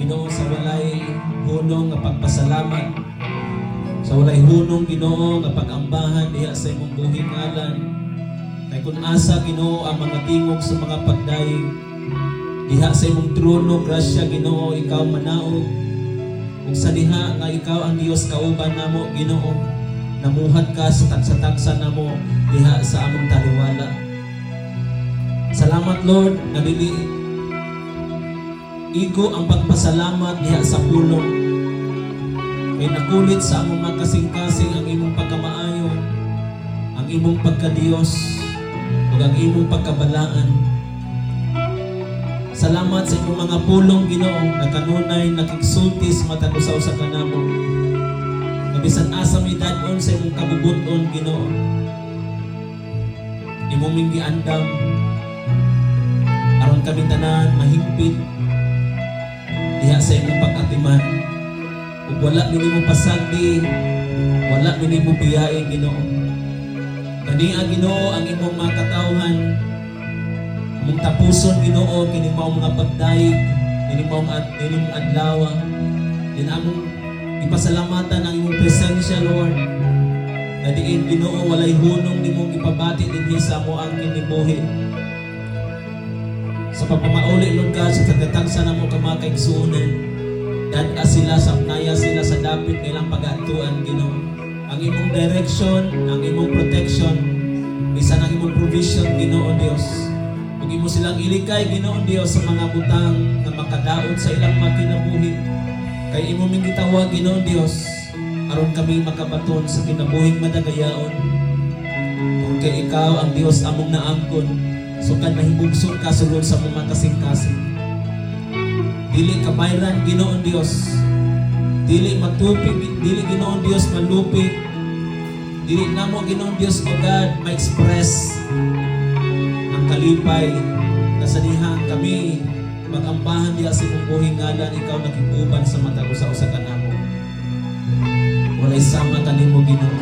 Ginoo, sa walay hunong nga pagpasalamat, sa walay hunong Ginoo nga pagambahan diha sa imong buhing ngalan. Kay kun asa Ginoo ang mga tingog sa mga pagdaig diha sa imong trono, grasya Ginoo, ikaw manaog. Ug sa diha nga ikaw ang Dios kauban namo Ginoo, namuhat ka sa tagsa-tagsa namo diha sa among taliwala. Salamat Lord, nabili igo ang pagpasalamat diha sa pulong. Kay nakulit sa among makasing-kasing ang imong pagkamaayo, ang imong pagka-Dios, ug ang imong pagkabalaan. Salamat sa imong mga pulong Ginoo, na kanunay nakigsulti sa matag usaw sa kanamo. Kabisan asa mi dad-on sa imong kabubuton Ginoo, imong ming giandam aron kami tanan mahigpit diha sa imong pag-atiman. Ug wala minimo pasagdi, wala minimo biyahe Ginoo. Kaniya Ginoo ang imong mga katawhan, imong tapuson Ginoo kini mao mga pagdaig, kini mao ining adlaw. Din among ipasalamatan ang imong presensya Lord. Na diin Ginoo walay hunong nimong ipabati dinhi sa amo ang kinibuhi. Sa pagpamauli Lord God, sa kagatagsa na mo mga kaigsuonan, dada sila, sapnaya sila sa dapit nilang pag-atuan Ginoo. Ang imong direction, ang imong protection, bisan ang imong provision Ginoo Dios. Ug imo silang ilikay Ginoo Dios sa mga butang na makadaot sa ilang mga kinabuhi. Kay imo ming gitawag Ginoo Dios aron kami makabaton sa kinabuhing madagayaon. Kung kay ikaw ang Dios among naangkon, sukan mahibugson ka sulod sa mga kasing-kasing. Dili kabayran Ginoon Dios, dili matupig, dili Ginoon Dios malupig, dili namo Ginoon Dios o God ma-express ang kalipay kasadihan kami magambahan diha sa imong buhing ngalan. Ikaw nakipuban sa matag usa-usa kanamo. Walay sama kanimo Ginoo.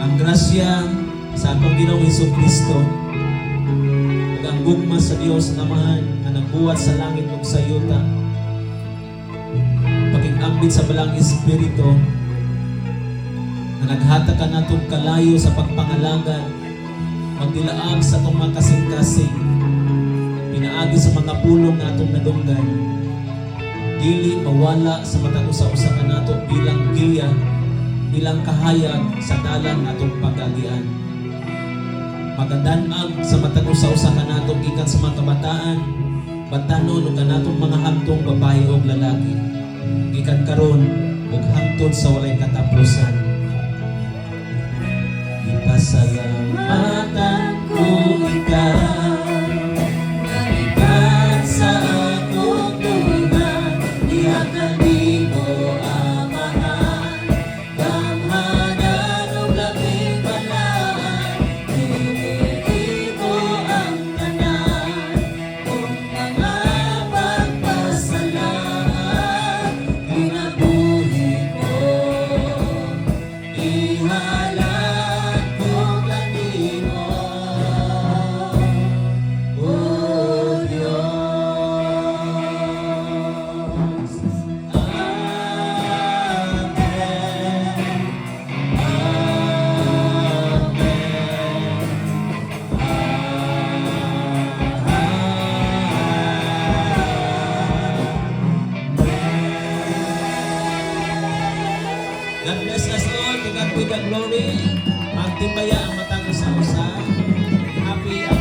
Ang grasya sa atong Ginoong Hesukristo, ang gugma sa Dios naman na nagbuhat sa langit ug sa yuta, pakig-ambit sa balang Espiritu na naghatag ka natong kalayo sa pagpangalagan, magdilaag sa itong mga kasing-kasing, pinaagi sa mga pulong na atong nadunggan, dili mawala sa matag usa-usa ka nato bilang giya, bilang kahayag sa dalan atong pag-agian. Magadanag sa matag usa-usa ka natong ikan sa mga kabataan, batanon ug kanatong mga hangtong babae ug lalaki, gikan karon ug hangtod sa walay katapusan. Ipasalamatan ko ikaw, kalibat sa akong tulad, diha kanimo amahan, gamhanan ug labing balaan. Ihalat ko kanimo. bless us all. To God be the glory. Magtibaya ang matang sa usa. Happy